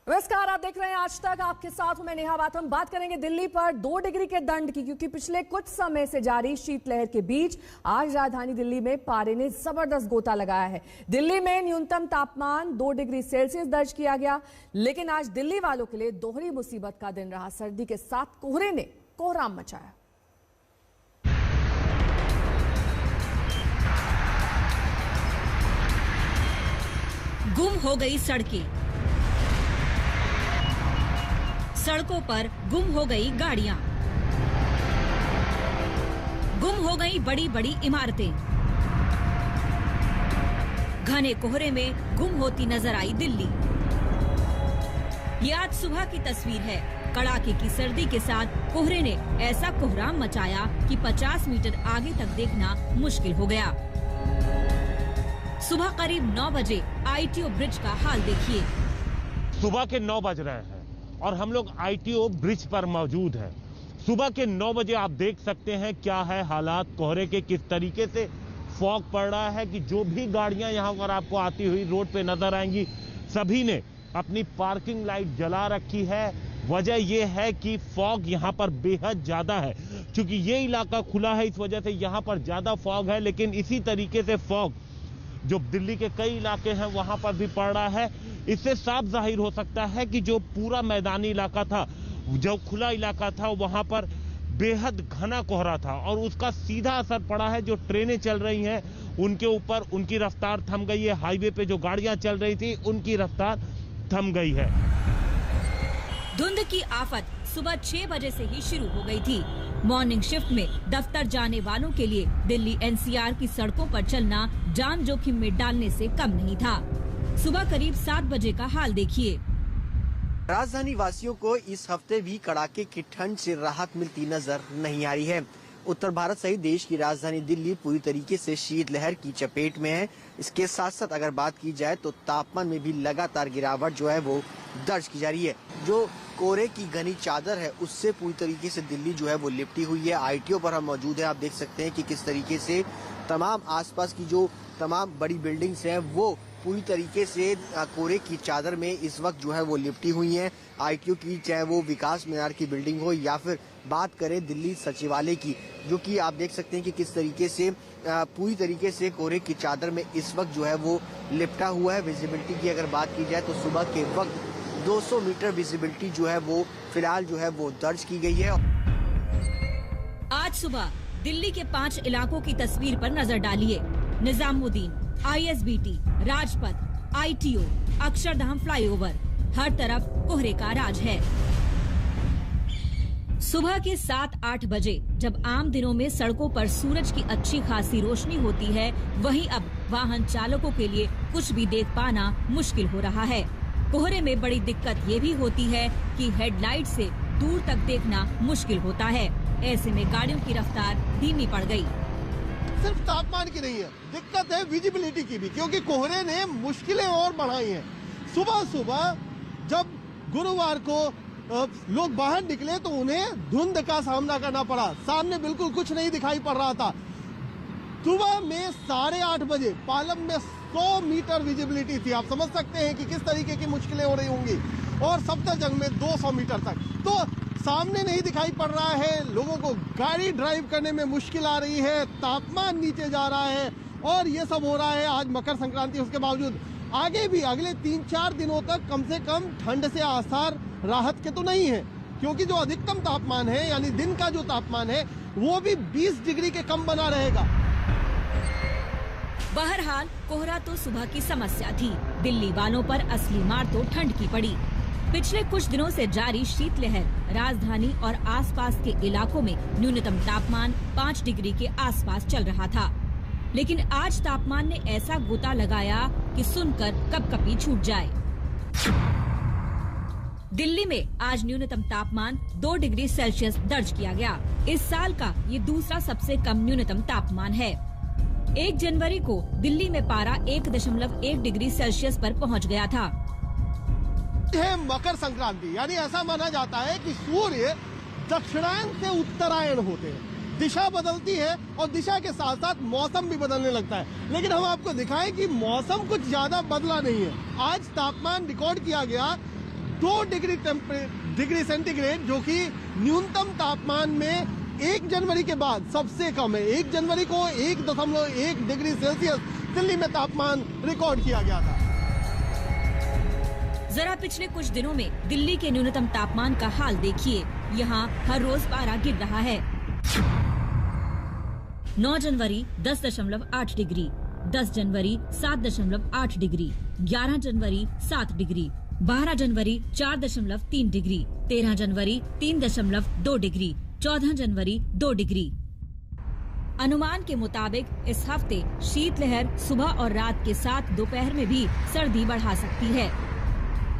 नमस्कार, आप देख रहे हैं आज तक। आपके साथ हूं मैं नेहा बात। हम बात करेंगे दिल्ली पर 2 डिग्री के दंड की, क्योंकि पिछले कुछ समय से जारी शीतलहर के बीच आज राजधानी दिल्ली में पारे ने जबरदस्त गोता लगाया है। दिल्ली में न्यूनतम तापमान 2 डिग्री सेल्सियस दर्ज किया गया, लेकिन आज दिल्ली वालों के लिए दोहरी मुसीबत का दिन रहा। सर्दी के साथ कोहरे ने कोहराम मचाया। गुम हो गई सड़कें, सड़कों पर गुम हो गई गाड़ियां, गुम हो गई बड़ी बड़ी इमारतें। घने कोहरे में गुम होती नजर आई दिल्ली। ये आज सुबह की तस्वीर है। कड़ाके की सर्दी के साथ कोहरे ने ऐसा कोहराम मचाया कि 50 मीटर आगे तक देखना मुश्किल हो गया। सुबह करीब 9 बजे आईटीओ ब्रिज का हाल देखिए। सुबह के 9 बज रहे हैं और हम लोग आईटीओ ब्रिज पर मौजूद हैं। सुबह के 9 बजे आप देख सकते हैं क्या है हालात कोहरे के, किस तरीके से फॉग पड़ रहा है कि जो भी गाड़ियां यहां पर आपको आती हुई रोड पे नजर आएंगी, सभी ने अपनी पार्किंग लाइट जला रखी है। वजह यह है कि फॉग यहां पर बेहद ज्यादा है। क्योंकि ये इलाका खुला है, इस वजह से यहां पर ज्यादा फॉग है। लेकिन इसी तरीके से फॉग जो दिल्ली के कई इलाके हैं वहां पर भी पड़ रहा है। इससे साफ जाहिर हो सकता है कि जो पूरा मैदानी इलाका था, जो खुला इलाका था, वहां पर बेहद घना कोहरा था और उसका सीधा असर पड़ा है। जो ट्रेनें चल रही हैं उनके ऊपर, उनकी रफ्तार थम गई है। हाईवे पे जो गाड़ियां चल रही थी उनकी रफ्तार थम गई है। धुंध की आफत सुबह 6 बजे से ही शुरू हो गई थी। मॉर्निंग शिफ्ट में दफ्तर जाने वालों के लिए दिल्ली एनसीआर की सड़कों पर चलना जान जोखिम में डालने से कम नहीं था। सुबह करीब 7 बजे का हाल देखिए। राजधानी वासियों को इस हफ्ते भी कड़ाके की ठंड से राहत मिलती नजर नहीं आ रही है। उत्तर भारत सहित देश की राजधानी दिल्ली पूरी तरीके से शीतलहर की चपेट में है। इसके साथ साथ अगर बात की जाए तो तापमान में भी लगातार गिरावट जो है वो दर्ज की जा रही है। जो कोहरे की घनी चादर है उससे पूरी तरीके से दिल्ली जो है वो लिपटी हुई है। आईटीओ पर हम मौजूद हैं। आप देख सकते हैं कि किस तरीके से तमाम आसपास की जो तमाम बड़ी बिल्डिंग्स हैं वो पूरी तरीके से कोहरे की चादर में इस वक्त जो है वो लिपटी हुई हैं। आईटीओ की, चाहे वो विकास मीनार की बिल्डिंग हो या फिर बात करें दिल्ली सचिवालय की, जो कि आप देख सकते हैं कि किस तरीके से पूरी तरीके से कोहरे की चादर में इस वक्त जो है वो लिपटा हुआ है। विजिबिलिटी की अगर बात की जाए तो सुबह के वक्त 200 मीटर विजिबिलिटी जो है वो फिलहाल जो है वो दर्ज की गई है। आज सुबह दिल्ली के 5 इलाकों की तस्वीर पर नजर डालिए। Nizamuddin, ISBT, Rajpath, ITO, Akshardham flyover, हर तरफ कोहरे का राज है। सुबह के 7-8 बजे जब आम दिनों में सड़कों पर सूरज की अच्छी खासी रोशनी होती है, वहीं अब वाहन चालकों के लिए कुछ भी देख पाना मुश्किल हो रहा है। कोहरे में बड़ी दिक्कत ये भी होती है कि हेडलाइट से दूर तक देखना मुश्किल होता है। ऐसे में गाड़ियों की रफ्तार धीमी पड़ गई। सिर्फ तापमान की नहीं है, दिक्कत है विजिबिलिटी की भी, क्योंकि कोहरे ने मुश्किलें और बढ़ाई हैं। सुबह सुबह जब गुरुवार को लोग बाहर निकले तो उन्हें धुंध का सामना करना पड़ा। सामने बिल्कुल कुछ नहीं दिखाई पड़ रहा था। सुबह में 8:30 बजे पालम में 100 मीटर विजिबिलिटी थी। आप समझ सकते हैं कि किस तरीके की मुश्किलें हो रही होंगी। और सफदरजंग में 200 मीटर तक तो सामने नहीं दिखाई पड़ रहा है। लोगों को गाड़ी ड्राइव करने में मुश्किल आ रही है। तापमान नीचे जा रहा है और ये सब हो रहा है आज मकर संक्रांति। उसके बावजूद आगे भी अगले 3-4 दिनों तक कम से कम ठंड से आसार राहत के तो नहीं है, क्योंकि जो अधिकतम तापमान है यानी दिन का जो तापमान है वो भी 20 डिग्री के कम बना रहेगा। बहरहाल कोहरा तो सुबह की समस्या थी। दिल्ली वालों पर असली मार तो ठंड की पड़ी। पिछले कुछ दिनों से जारी शीतलहर राजधानी और आसपास के इलाकों में न्यूनतम तापमान 5 डिग्री के आसपास चल रहा था। लेकिन आज तापमान ने ऐसा गोता लगाया कि सुनकर कपकपी छूट जाए। दिल्ली में आज न्यूनतम तापमान 2 डिग्री सेल्सियस दर्ज किया गया। इस साल का ये दूसरा सबसे कम न्यूनतम तापमान है। 1 जनवरी को दिल्ली में पारा 1.1 डिग्री सेल्सियस पर पहुंच गया था। है मकर संक्रांति, यानी ऐसा माना जाता है कि सूर्य दक्षिणायन से उत्तरायण होते हैं। दिशा बदलती है और दिशा के साथ साथ मौसम भी बदलने लगता है। लेकिन हम आपको दिखाएं कि मौसम कुछ ज्यादा बदला नहीं है। आज तापमान रिकॉर्ड किया गया 2 डिग्री सेंटीग्रेड, जो कि न्यूनतम तापमान में 1 जनवरी के बाद सबसे कम है। 1 जनवरी को 1.1 डिग्री सेल्सियस दिल्ली में तापमान रिकॉर्ड किया गया था। जरा पिछले कुछ दिनों में दिल्ली के न्यूनतम तापमान का हाल देखिए। यहाँ हर रोज पारा गिर रहा है। 9 जनवरी 10.8 डिग्री, 10 जनवरी 7.8 डिग्री, 11 जनवरी 7 डिग्री, 12 जनवरी 4.3 डिग्री, 13 जनवरी 3.2 डिग्री, 14 जनवरी 2 डिग्री। अनुमान के मुताबिक इस हफ्ते शीतलहर सुबह और रात के साथ दोपहर में भी सर्दी बढ़ा सकती है।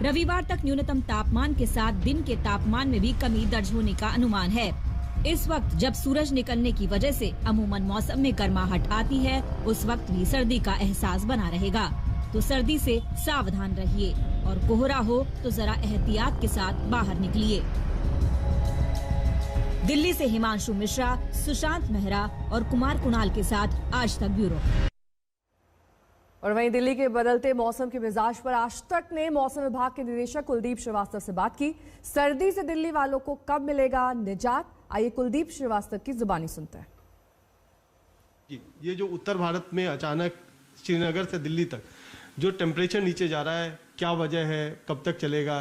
रविवार तक न्यूनतम तापमान के साथ दिन के तापमान में भी कमी दर्ज होने का अनुमान है। इस वक्त जब सूरज निकलने की वजह से अमूमन मौसम में गर्माहट आती है, उस वक्त भी सर्दी का एहसास बना रहेगा। तो सर्दी से सावधान रहिए और कोहरा हो तो जरा एहतियात के साथ बाहर निकलिए। दिल्ली से हिमांशु मिश्रा, सुशांत मेहरा और कुमार कुणाल के साथ आज तक ब्यूरो। और वहीं दिल्ली के बदलते मौसम के मिजाज पर आज तक ने मौसम विभाग के निदेशक कुलदीप श्रीवास्तव से बात की। सर्दी से दिल्ली वालों को कब मिलेगा निजात, आइए कुलदीप श्रीवास्तव की जुबानी सुनते हैं। ये जो उत्तर भारत में अचानक श्रीनगर से दिल्ली तक जो टेम्परेचर नीचे जा रहा है, क्या वजह है, कब तक चलेगा,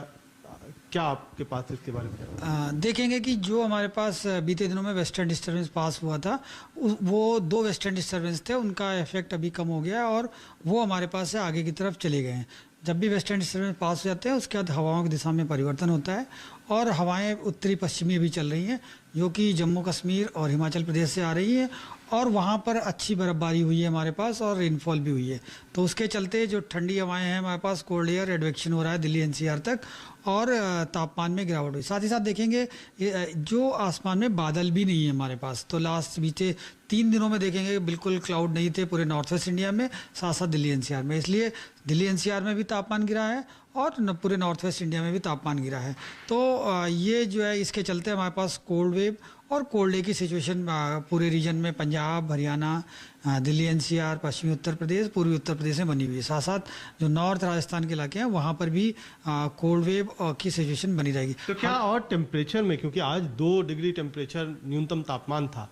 क्या आपके पास इसके बारे में? देखेंगे कि जो हमारे पास बीते दिनों में वेस्टर्न डिस्टर्बेंस पास हुआ था, वो 2 वेस्टर्न डिस्टर्बेंस थे, उनका इफेक्ट अभी कम हो गया है और वो हमारे पास से आगे की तरफ चले गए हैं। जब भी वेस्टर्न डिस्टर्बेंस पास हो जाते हैं उसके बाद हवाओं की दिशा में परिवर्तन होता है और हवाएं उत्तरी पश्चिमी भी चल रही हैं, जो कि जम्मू कश्मीर और हिमाचल प्रदेश से आ रही हैं और वहाँ पर अच्छी बर्फबारी हुई है हमारे पास और रेनफॉल भी हुई है। तो उसके चलते जो ठंडी हवाएं हैं हमारे पास, कोल्ड एयर एडवेक्शन हो रहा है दिल्ली एनसीआर तक और तापमान में गिरावट हुई। साथ ही साथ देखेंगे जो आसमान में बादल भी नहीं है हमारे पास, तो लास्ट बीते 3 दिनों में देखेंगे बिल्कुल क्लाउड नहीं थे पूरे नॉर्थ वेस्ट इंडिया में, साथ साथ दिल्ली एनसीआर में। इसलिए दिल्ली एनसीआर में भी तापमान गिरा है और पूरे नॉर्थ वेस्ट इंडिया में भी तापमान गिरा है। तो ये जो है इसके चलते हमारे पास कोल्ड वेव और कोल्ड डे की सिचुएशन पूरे रीजन में पंजाब, हरियाणा, दिल्ली एनसीआर, पश्चिमी उत्तर प्रदेश, पूर्वी उत्तर प्रदेश में बनी हुई है। साथ साथ जो नॉर्थ राजस्थान के इलाके हैं वहाँ पर भी कोल्ड वेव की सिचुएशन बनी रहेगी। तो क्या और टेम्परेचर में, क्योंकि आज 2 डिग्री टेम्परेचर न्यूनतम तापमान था,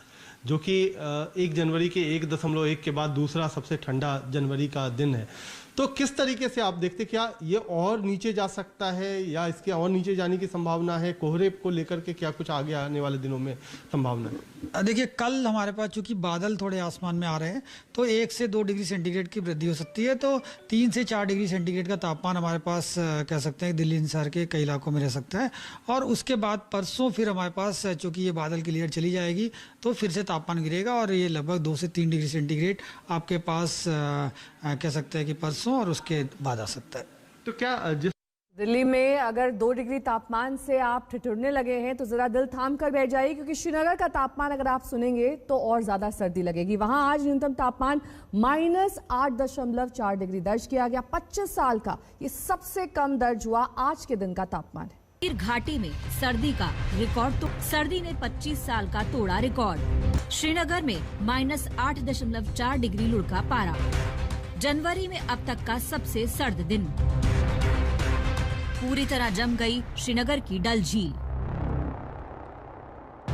जो कि 1 जनवरी के 1.1 के बाद दूसरा सबसे ठंडा जनवरी का दिन है, तो किस तरीके से आप देखते, क्या ये और नीचे जा सकता है या इसके और नीचे जाने की संभावना है? कोहरे को लेकर के क्या कुछ आगे आने वाले दिनों में संभावना है? देखिए कल हमारे पास चूंकि बादल थोड़े आसमान में आ रहे हैं तो 1 से 2 डिग्री सेंटीग्रेड की वृद्धि हो सकती है, तो 3 से 4 डिग्री सेंटीग्रेड का तापमान हमारे पास कह सकते हैं दिल्ली एनसीआर के कई इलाकों में रह सकता है। और उसके बाद परसों फिर हमारे पास चूंकि ये बादल क्लियर चली जाएगी तो फिर से तापमान गिरेगा और ये लगभग 2 से 3 डिग्री सेंटीग्रेड आपके पास कह सकते हैं कि परसों और उसके बाद आ सकता है। तो क्या दिल्ली में अगर 2 डिग्री तापमान से आप ठिठुरने लगे हैं तो जरा दिल थाम कर बैठ जाइए, क्योंकि श्रीनगर का तापमान अगर आप सुनेंगे तो और ज्यादा सर्दी लगेगी। वहां आज न्यूनतम तापमान -8.4 डिग्री दर्ज किया गया। 25 साल का ये सबसे कम दर्ज हुआ आज के दिन का तापमान है। कश्मीर घाटी में सर्दी का रिकॉर्ड, तो सर्दी ने 25 साल का तोड़ा रिकॉर्ड। श्रीनगर में -8.4 डिग्री लुढ़का पारा। जनवरी में अब तक का सबसे सर्द दिन। पूरी तरह जम गई श्रीनगर की डल झील।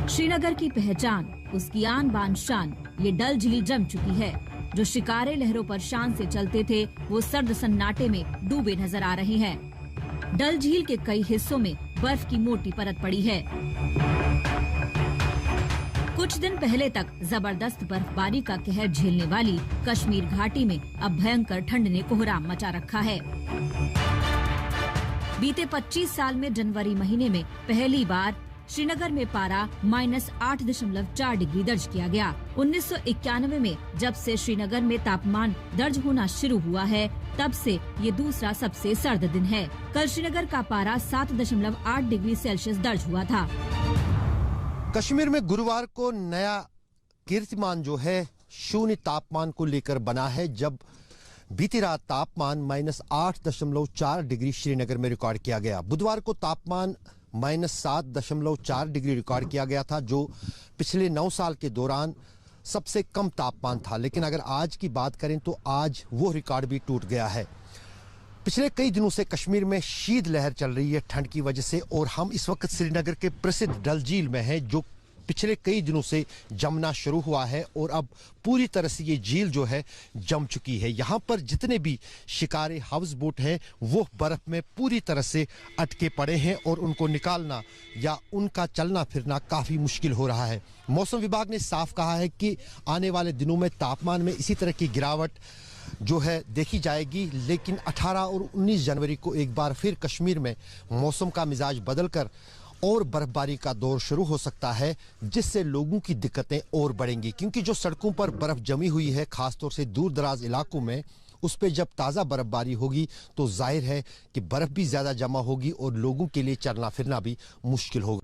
श्रीनगर की पहचान, उसकी आन बान शान, ये डल झील जम चुकी है। जो शिकारे लहरों पर शान से चलते थे वो सर्द सन्नाटे में डूबे नजर आ रहे हैं। डल झील के कई हिस्सों में बर्फ की मोटी परत पड़ी है। कुछ दिन पहले तक जबरदस्त बर्फबारी का कहर झेलने वाली कश्मीर घाटी में अब भयंकर ठंड ने कोहराम मचा रखा है। बीते 25 साल में जनवरी महीने में पहली बार श्रीनगर में पारा -8.4 डिग्री दर्ज किया गया। 1991 में जब से श्रीनगर में तापमान दर्ज होना शुरू हुआ है तब से ये दूसरा सबसे सर्द दिन है। कल श्रीनगर का पारा 7.8 डिग्री सेल्सियस दर्ज हुआ था। कश्मीर में गुरुवार को नया कीर्तिमान जो है शून्य तापमान को लेकर बना है, जब बीती रात तापमान -8.4 डिग्री श्रीनगर में रिकॉर्ड किया गया। बुधवार को तापमान -7.4 डिग्री रिकॉर्ड किया गया था, जो पिछले 9 साल के दौरान सबसे कम तापमान था। लेकिन अगर आज की बात करें तो आज वो रिकॉर्ड भी टूट गया है। पिछले कई दिनों से कश्मीर में शीतलहर चल रही है ठंड की वजह से, और हम इस वक्त श्रीनगर के प्रसिद्ध डल झील में हैं, जो पिछले कई दिनों से जमना शुरू हुआ है और अब पूरी तरह से ये झील जो है जम चुकी है। यहाँ पर जितने भी शिकारे हाउस बोट हैं वो बर्फ में पूरी तरह से अटके पड़े हैं और उनको निकालना या उनका चलना फिरना काफ़ी मुश्किल हो रहा है। मौसम विभाग ने साफ कहा है कि आने वाले दिनों में तापमान में इसी तरह की गिरावट जो है देखी जाएगी, लेकिन 18 और 19 जनवरी को एक बार फिर कश्मीर में मौसम का मिजाज बदलकर और बर्फबारी का दौर शुरू हो सकता है, जिससे लोगों की दिक्कतें और बढ़ेंगी, क्योंकि जो सड़कों पर बर्फ जमी हुई है खासतौर से दूर दराज इलाकों में, उस पे जब ताज़ा बर्फबारी होगी तो जाहिर है कि बर्फ भी ज़्यादा जमा होगी और लोगों के लिए चलना फिरना भी मुश्किल होगा।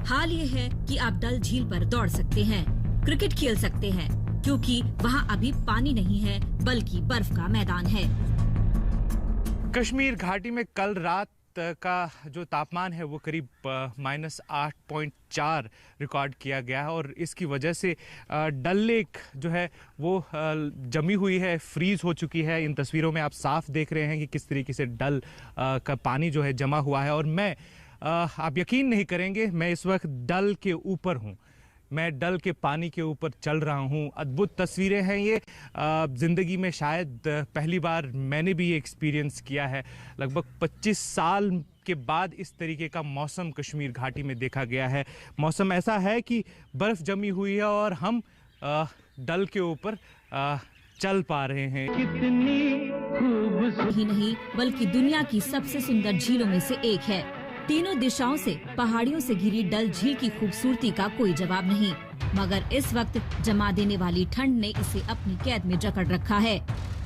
हाल ये है कि आप डल झील पर दौड़ सकते हैं, क्रिकेट खेल सकते हैं, क्योंकि वहाँ अभी पानी नहीं है बल्कि बर्फ का मैदान है। कश्मीर घाटी में कल रात का जो तापमान है वो करीब -8.4 रिकॉर्ड किया गया है और इसकी वजह से डल लेक जो है वो जमी हुई है, फ्रीज हो चुकी है। इन तस्वीरों में आप साफ देख रहे हैं कि किस तरीके से डल का पानी जो है जमा हुआ है। और मैं आप यकीन नहीं करेंगे, मैं इस वक्त डल के ऊपर हूँ, मैं डल के पानी के ऊपर चल रहा हूँ। अद्भुत तस्वीरें हैं ये, ज़िंदगी में शायद पहली बार मैंने भी ये एक्सपीरियंस किया है। लगभग 25 साल के बाद इस तरीके का मौसम कश्मीर घाटी में देखा गया है। मौसम ऐसा है कि बर्फ़ जमी हुई है और हम डल के ऊपर चल पा रहे हैं। ही नहीं बल्कि दुनिया की सबसे सुंदर झीलों में से एक है। तीनों दिशाओं से पहाड़ियों से घिरी डल झील की खूबसूरती का कोई जवाब नहीं, मगर इस वक्त जमा देने वाली ठंड ने इसे अपनी कैद में जकड़ रखा है।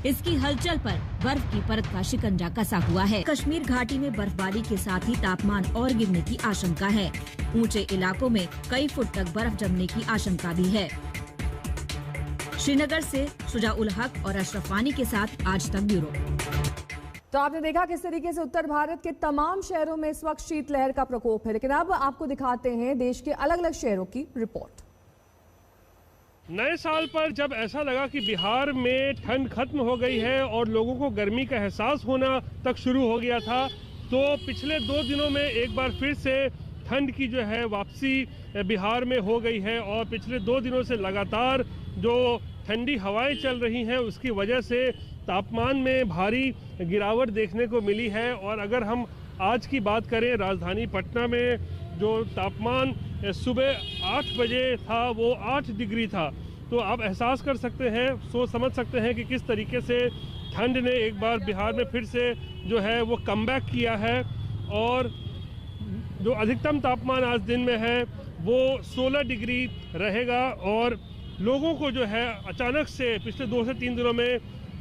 इसकी हलचल पर बर्फ की परत का शिकंजा कसा हुआ है। कश्मीर घाटी में बर्फबारी के साथ ही तापमान और गिरने की आशंका है। ऊंचे इलाकों में कई फुट तक बर्फ जमने की आशंका भी है। श्रीनगर से शुजा उल हक और अशरफ वानी के साथ आज तक ब्यूरो। तो आपने देखा किस तरीके से उत्तर भारत के तमाम शहरों में इस वक्त शीतलहर का प्रकोप है, लेकिन अब आपको दिखाते हैं देश के अलग अलग शहरों की रिपोर्ट। नए साल पर जब ऐसा लगा कि बिहार में ठंड खत्म हो गई है और लोगों को गर्मी का एहसास होना तक शुरू हो गया था, तो पिछले 2 दिनों में एक बार फिर से ठंड की जो है वापसी बिहार में हो गई है। और पिछले 2 दिनों से लगातार जो ठंडी हवाएं चल रही हैं उसकी वजह से तापमान में भारी गिरावट देखने को मिली है। और अगर हम आज की बात करें, राजधानी पटना में जो तापमान सुबह 8 बजे था वो 8 डिग्री था। तो आप एहसास कर सकते हैं, सोच समझ सकते हैं कि किस तरीके से ठंड ने एक बार बिहार में फिर से जो है वो कमबैक किया है। और जो अधिकतम तापमान आज दिन में है वो 16 डिग्री रहेगा। और लोगों को जो है अचानक से पिछले 2 से 3 दिनों में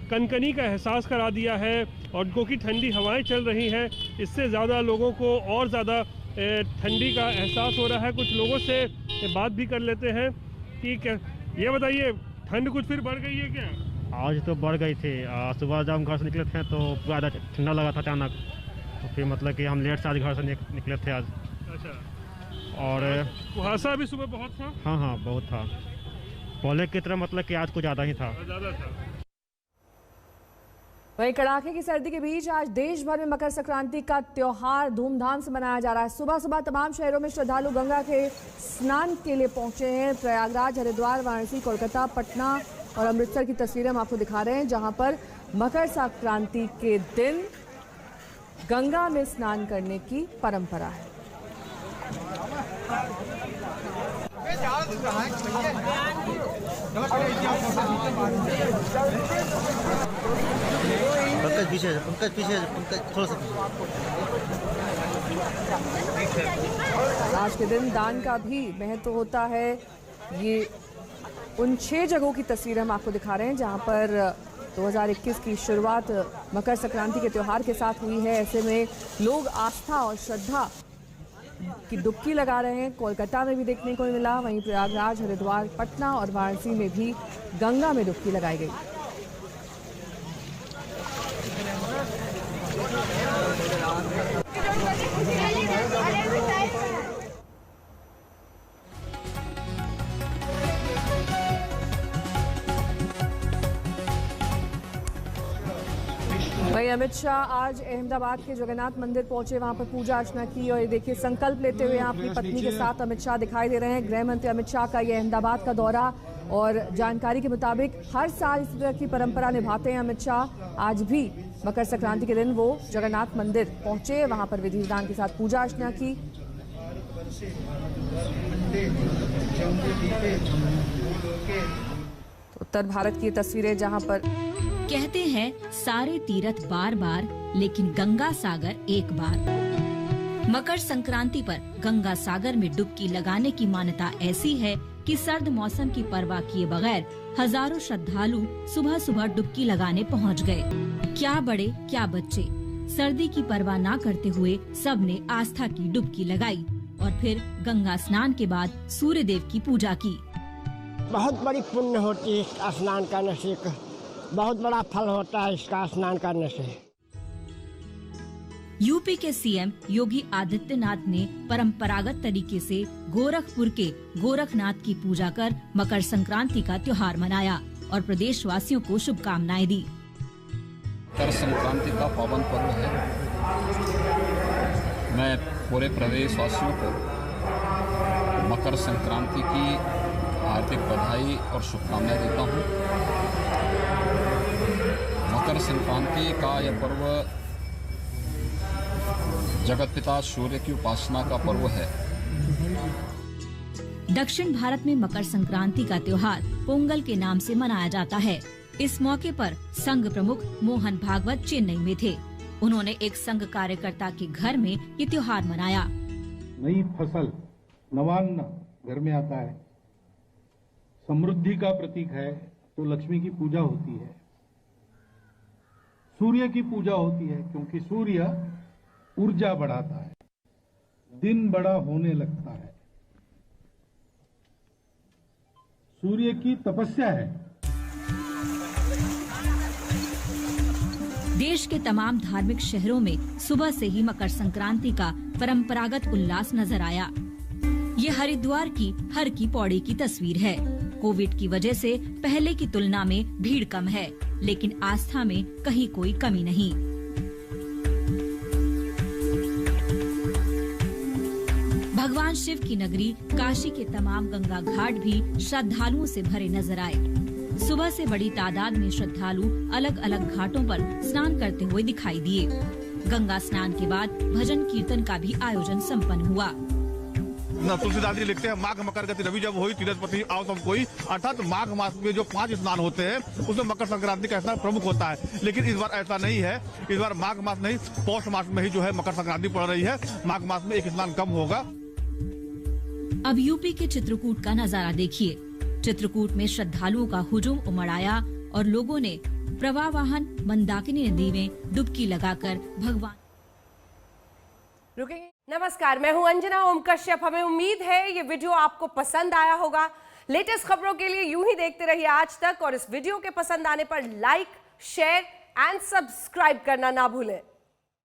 कनकनी का एहसास करा दिया है। और क्योंकि ठंडी हवाएं चल रही हैं, इससे ज़्यादा लोगों को और ज़्यादा ठंडी का एहसास हो रहा है। कुछ लोगों से बात भी कर लेते हैं कि ये बताइए, ठंड कुछ फिर बढ़ गई है क्या? आज तो बढ़ गई थी। सुबह जब हम घर से निकले थे तो पूरा ठंडा लगा था अचानक, तो फिर मतलब कि हम लेट से आज घर से निकले थे आज। अच्छा। और कुहासा भी सुबह बहुत था? हाँ बहुत था। पहले की तरह मतलब कि आज कुछ ज़्यादा ही था। ज़्यादा था। वहीं कड़ाके की सर्दी के बीच आज देश भर में मकर संक्रांति का त्योहार धूमधाम से मनाया जा रहा है। सुबह सुबह तमाम शहरों में श्रद्धालु गंगा के स्नान के लिए पहुंचे हैं। प्रयागराज, हरिद्वार, वाराणसी, कोलकाता, पटना और अमृतसर की तस्वीरें हम आपको दिखा रहे हैं, जहां पर मकर संक्रांति के दिन गंगा में स्नान करने की परंपरा है। पंकज पीछे थोड़ा सा। आज के दिन दान का भी महत्व होता है। ये उन 6 जगहों की तस्वीर हम आपको दिखा रहे हैं जहां पर 2021 की शुरुआत मकर संक्रांति के त्योहार के साथ हुई है। ऐसे में लोग आस्था और श्रद्धा की डुबकी लगा रहे हैं। कोलकाता में भी देखने को मिला, वहीं प्रयागराज, हरिद्वार, पटना और वाराणसी में भी गंगा में डुबकी लगाई गई। वहीं अमित शाह आज अहमदाबाद के जगन्नाथ मंदिर पहुंचे, वहां पर पूजा अर्चना की और ये देखिए संकल्प लेते हुए यहाँ अपनी पत्नी के साथ अमित शाह दिखाई दे रहे हैं। गृह मंत्री अमित शाह का ये अहमदाबाद का दौरा, और जानकारी के मुताबिक हर साल इस तरह की परंपरा निभाते हैं अमित शाह। आज भी मकर संक्रांति के दिन वो जगन्नाथ मंदिर पहुंचे, वहां पर विधि विधान के साथ पूजा अर्चना की। उत्तर भारत की तस्वीरें जहां पर कहते हैं सारे तीर्थ बार बार, लेकिन गंगा सागर एक बार। मकर संक्रांति पर गंगा सागर में डुबकी लगाने की मान्यता ऐसी है कि सर्द मौसम की परवाह किए बगैर हजारों श्रद्धालु सुबह सुबह डुबकी लगाने पहुंच गए। क्या बड़े क्या बच्चे, सर्दी की परवाह न करते हुए सबने आस्था की डुबकी लगाई और फिर गंगा स्नान के बाद सूर्य देव की पूजा की। बहुत बड़ी पुण्य होती है स्नान करने से, बहुत बड़ा फल होता है इसका स्नान करने से। यूपी के सीएम योगी आदित्यनाथ ने परंपरागत तरीके से गोरखपुर के गोरखनाथ की पूजा कर मकर संक्रांति का त्योहार मनाया और प्रदेशवासियों को शुभकामनाएं दी। मकर संक्रांति का पावन पर्व है। मैं पूरे प्रदेशवासियों को मकर संक्रांति की हार्दिक बधाई और शुभकामनाएं देता हूं। मकर संक्रांति का यह पर्व जगत पिता सूर्य की उपासना का पर्व है। दक्षिण भारत में मकर संक्रांति का त्योहार पोंगल के नाम से मनाया जाता है। इस मौके पर संघ प्रमुख मोहन भागवत चेन्नई में थे। उन्होंने एक संघ कार्यकर्ता के घर में ये त्योहार मनाया। नई फसल नवान्न घर में आता है, समृद्धि का प्रतीक है, तो लक्ष्मी की पूजा होती है। सूर्य की पूजा होती है क्योंकि सूर्य ऊर्जा बढ़ाता है, दिन बड़ा होने लगता है। सूर्य की तपस्या है। देश के तमाम धार्मिक शहरों में सुबह से ही मकर संक्रांति का परंपरागत उल्लास नजर आया। ये हरिद्वार की हर की पौड़ी की तस्वीर है। कोविड की वजह से पहले की तुलना में भीड़ कम है, लेकिन आस्था में कहीं कोई कमी नहीं। भगवान शिव की नगरी काशी के तमाम गंगा घाट भी श्रद्धालुओं से भरे नजर आए। सुबह से बड़ी तादाद में श्रद्धालु अलग अलग घाटों पर स्नान करते हुए दिखाई दिए। गंगा स्नान के बाद भजन कीर्तन का भी आयोजन संपन्न हुआ। तुलसीदास जी लिखते हैं, माघ मकर गति रवि जब हुई तीरथ आओ सब कोई। अर्थात माघ मास में जो 5 स्नान होते हैं उसमें मकर संक्रांति का स्नान प्रमुख होता है। लेकिन इस बार ऐसा नहीं है। इस बार माघ मास नहीं, पौष मास में ही जो है मकर संक्रांति पड़ रही है। माघ मास में एक स्नान कम होगा। अब यूपी के चित्रकूट का नजारा देखिए। चित्रकूट में श्रद्धालुओं का हुजूम उमड़ आया और लोगों ने प्रवाह वाहन मंदाकिनी नदी में डुबकी लगाकर भगवान। रुकेंगे। नमस्कार, मैं हूं अंजना ओम कश्यप। हमें उम्मीद है ये वीडियो आपको पसंद आया होगा। लेटेस्ट खबरों के लिए यूं ही देखते रहिए आज तक, और इस वीडियो के पसंद आने पर लाइक, शेयर एंड सब्सक्राइब करना ना भूलें।